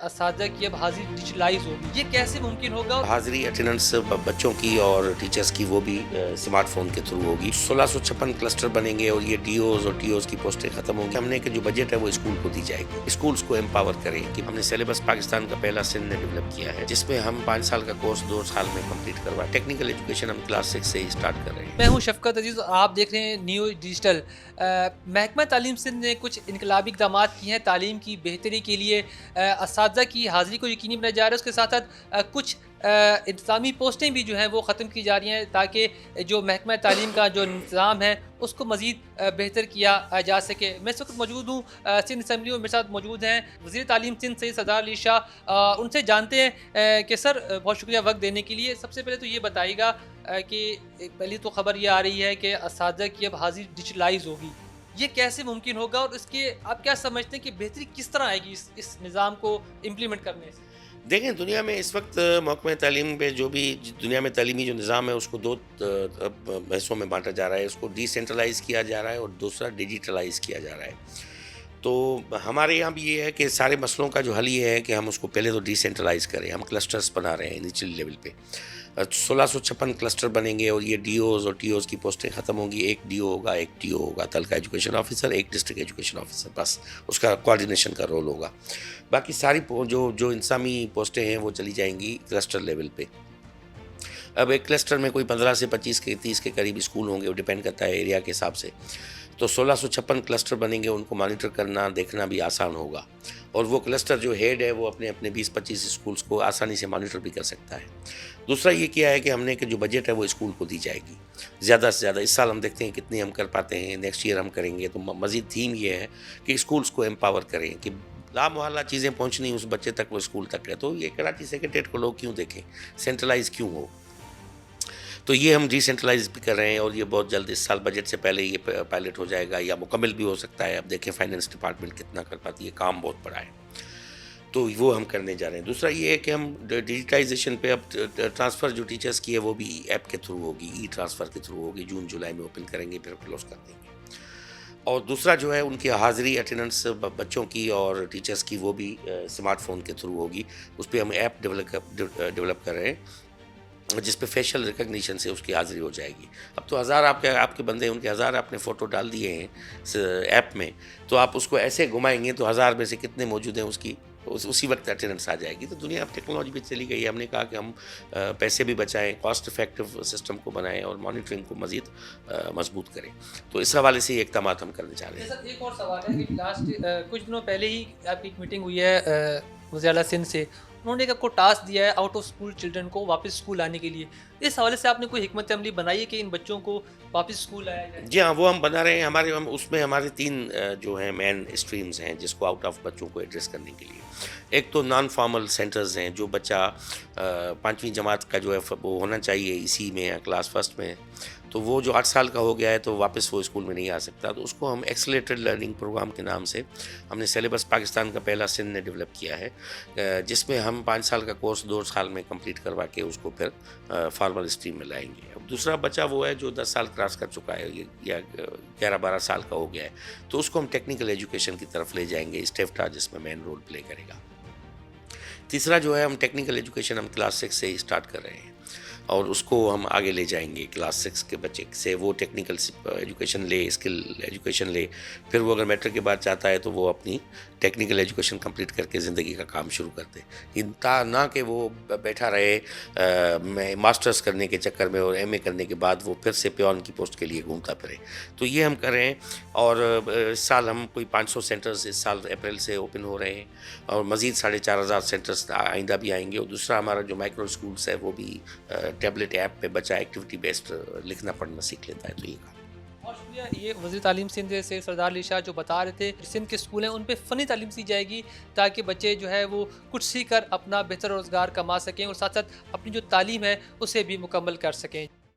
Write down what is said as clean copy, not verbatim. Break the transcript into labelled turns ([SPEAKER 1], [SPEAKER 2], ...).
[SPEAKER 1] اساتذہ کی اب حاضری ڈیجیٹلائز ہوگی، یہ کیسے ممکن ہوگا؟
[SPEAKER 2] حاضری اٹینڈنس بچوں کی اور ٹیچرز کی وہ بھی اسمارٹ فون کے تھرو ہوگی۔ 1656 کلسٹر بنیں گے اور یہ ڈی اوز اور ٹی اوز کی پوسٹیں ختم ہوں گی۔ ہم نے کہ جو بجٹ ہے وہ اسکول کو دی جائے گی، اسکولز کو امپاور کریں کہ ہم نے سلیبس پاکستان کا پہلا سندھ نے ڈیولپ کیا ہے، جس میں ہم 5 سال کا کورس 2 سال میں کمپلیٹ کروا۔ ٹیکنیکل ایجوکیشن ہم کلاس 6 سے ہی اسٹارٹ کر رہے ہیں۔
[SPEAKER 1] میں ہوں شفقت عزیز، آپ دیکھ رہے ہیں نیو ڈیجیٹل۔ محکمہ تعلیم سندھ نے کچھ انقلابی اقدامات کیے ہیں تعلیم کی بہتری کے لیے۔ اساتذہ کی حاضری کو یقینی بنایا جا رہا ہے، اس کے ساتھ ساتھ کچھ انتظامی پوسٹیں بھی جو ہیں وہ ختم کی جا رہی ہیں تاکہ جو محکمہ تعلیم کا جو نظام ہے اس کو مزید بہتر کیا جا سکے۔ میں اس وقت موجود ہوں سندھ اسمبلی میں، میرے ساتھ موجود ہیں وزیر تعلیم سندھ سید سردار علی شاہ۔ ان سے جانتے ہیں کہ سر، بہت شکریہ وقت دینے کے لیے۔ سب سے پہلے تو یہ بتائیے گا کہ پہلی تو خبر یہ آ رہی ہے کہ اساتذہ کی اب حاضری ڈیجیٹلائز ہوگی، یہ کیسے ممکن ہوگا اور اس کے آپ کیا سمجھتے ہیں کہ بہتری کس طرح آئے گی اس نظام کو امپلیمنٹ کرنے سے؟
[SPEAKER 2] دیکھیں، دنیا میں اس وقت محکمہ تعلیم پہ جو بھی دنیا میں تعلیمی جو نظام ہے اس کو 2 حصوں میں بانٹا جا رہا ہے۔ اس کو ڈی سینٹرلائز کیا جا رہا ہے اور دوسرا ڈیجیٹلائز کیا جا رہا ہے۔ تو ہمارے یہاں بھی یہ ہے کہ سارے مسئلوں کا جو حل یہ ہے کہ ہم اس کو پہلے تو ڈی سینٹرلائز کریں۔ ہم کلسٹرز بنا رہے ہیں نیچلی لیول پہ۔ 1656 کلسٹر بنیں گے اور یہ ڈی اوز اور ٹی اوز کی پوسٹیں ختم ہوں گی۔ ایک ڈی او ہوگا، ایک ٹی او ہوگا، تعلقہ ایجوکیشن آفیسر، ایک ڈسٹرکٹ ایجوکیشن آفیسر، بس اس کا کوارڈینیشن کا رول ہوگا۔ باقی ساری جو انسامی پوسٹیں ہیں وہ چلی جائیں گی کلسٹر لیول پہ۔ اب ایک کلسٹر میں کوئی 15 سے 25 کے 30 کے قریب اسکول ہوں گے، وہ ڈیپینڈ کرتا ہے ایریا کے حساب سے۔ تو 1656 کلسٹر بنیں گے، ان کو مانیٹر کرنا دیکھنا بھی آسان ہوگا، اور وہ کلسٹر جو ہیڈ ہے وہ اپنے 20-25 اسکولز کو آسانی سے مانیٹر بھی کر سکتا ہے۔ دوسرا یہ کیا ہے کہ ہم نے کہ جو بجٹ ہے وہ اسکول کو دی جائے گی زیادہ سے زیادہ۔ اس سال ہم دیکھتے ہیں کتنی ہم کر پاتے ہیں، نیکسٹ ایئر ہم کریں گے۔ تو مزید تھیم یہ ہے کہ اسکولز کو امپاور کریں کہ لامحالہ چیزیں پہنچنی اس بچے تک، وہ اسکول تک ہے۔ تو یہ کراچی سیکریٹریٹ کو لوگ کیوں دیکھیں، سینٹرلائز کیوں ہو؟ تو یہ ہم ڈی سینٹرلائز بھی کر رہے ہیں، اور یہ بہت جلد اس سال بجٹ سے پہلے یہ پائلٹ ہو جائے گا، یا مکمل بھی ہو سکتا ہے۔ اب دیکھیں فائنانس ڈپارٹمنٹ کتنا کر پاتی ہے، کام بہت بڑا ہے، تو وہ ہم کرنے جا رہے ہیں۔ دوسرا یہ ہے کہ ہم ڈیجیٹائزیشن پہ اب ٹرانسفر جو ٹیچرز کی ہے وہ بھی ایپ کے تھرو ہوگی، ای ٹرانسفر کے تھرو ہوگی۔ جون جولائی میں اوپن کریں گے، پھر کلوز کر دیں گے۔ اور دوسرا جو ہے ان کی حاضری اٹینڈنس بچوں کی اور ٹیچرز کی وہ بھی اسمارٹ فون کے تھرو ہوگی۔ اس پہ ہم ایپ ڈیولپ کر رہے ہیں، جس پہ فیشل ریکگنیشن سے اس کی حاضری ہو جائے گی۔ اب تو 1000 آپ کے بندے، ان کے 1000 آپ نے فوٹو ڈال دیے ہیں اس ایپ میں، تو آپ اس کو ایسے گھمائیں گے تو 1000 میں سے کتنے موجود ہیں اس کی اسی وقت اٹینڈنس آ جائے گی۔ تو دنیا اب ٹیکنالوجی بھی چلی گئی ہے۔ ہم نے کہا کہ ہم پیسے بھی بچائیں، کاسٹ افیکٹو سسٹم کو بنائیں اور مانیٹرنگ کو مزید مضبوط کریں۔ تو اس حوالے سے یہ اقدامات ہم کرنے چاہ رہے ہیں۔
[SPEAKER 1] سر، ایک اور سوال ہے کہ لاسٹ کچھ دنوں پہلے ہی آپ کی ایک میٹنگ ہوئی ہے وزیر اعلیٰ سندھ سے، انہوں نے ایک کو ٹاسک دیا ہے آؤٹ آف اسکول چلڈرن کو واپس اسکول آنے کے لیے۔ اس حوالے سے آپ نے کوئی حکمت عملی بنائی ہے کہ ان بچوں کو واپس اسکول آیا جائے؟
[SPEAKER 2] جی ہاں، وہ ہم بنا رہے ہیں۔ اس میں ہمارے 3 جو ہیں مین اسٹریمز ہیں جس کو آؤٹ آف بچوں کو ایڈریس کرنے کے لیے۔ ایک تو نان فارمل سینٹرز ہیں، جو بچہ 5ویں جماعت کا جو ہے وہ ہونا چاہیے اسی میں یا کلاس فرسٹ میں، تو وہ جو 8 سال کا ہو گیا ہے تو واپس وہ اسکول میں نہیں آ سکتا۔ تو اس کو ہم ایکسیلریٹڈ لرننگ پروگرام کے نام سے ہم نے سلیبس پاکستان کا پہلا سندھ نے ڈیولپ کیا ہے، جس میں ہم 5 سال کا کورس 2 سال میں کمپلیٹ کروا کے اس کو پھر فارمل اسٹریم میں لائیں گے۔ اب دوسرا بچہ وہ ہے جو 10 سال کراس کر چکا ہے یا 11-12 سال کا ہو گیا ہے، تو اس کو ہم ٹیکنیکل ایجوکیشن کی طرف لے جائیں گے، اسٹیفٹا جس میں مین رول پلے کرے گا۔ تیسرا جو ہے ہم ٹیکنیکل ایجوکیشن ہم کلاس 6 سے ہی اسٹارٹ کر رہے ہیں، اور اس کو ہم آگے لے جائیں گے۔ کلاس 6 کے بچے سے وہ ٹیکنیکل ایجوکیشن لے، اسکل ایجوکیشن لے، پھر وہ اگر میٹرک کے بعد چاہتا ہے تو وہ اپنی ٹیکنیکل ایجوکیشن کمپلیٹ کر کے زندگی کا کام شروع کر دے، نہ کہ وہ بیٹھا رہے ماسٹرز کرنے کے چکر میں اور ایم اے کرنے کے بعد وہ پھر سے پیون کی پوسٹ کے لیے گھومتا پھرے۔ تو یہ ہم کر رہے ہیں، اور اس سال ہم کوئی 500 سینٹرز اس سال اپریل سے اوپن ہو رہے ہیں، اور مزید 4500 سینٹرز آئندہ بھی آئیں گے۔ اور دوسرا ہمارا جو مائکرو اسکولس ہے وہ بھی ٹیبلٹ ایپ پہ بچہ ایکٹیویٹی بیسڈ لکھنا پڑھنا سیکھ لیتا ہے۔ تو یہ کام
[SPEAKER 1] بہت شکریہ۔ یہ وزیر تعلیم سندھ سے سردار علی شاہ جو بتا رہے تھے، سندھ کے اسکول ہیں ان پہ فنی تعلیم دی جائے گی تاکہ بچے جو ہے وہ کچھ سیکھ کر اپنا بہتر روزگار کما سکیں اور ساتھ ساتھ اپنی جو تعلیم ہے اسے بھی مکمل کر سکیں۔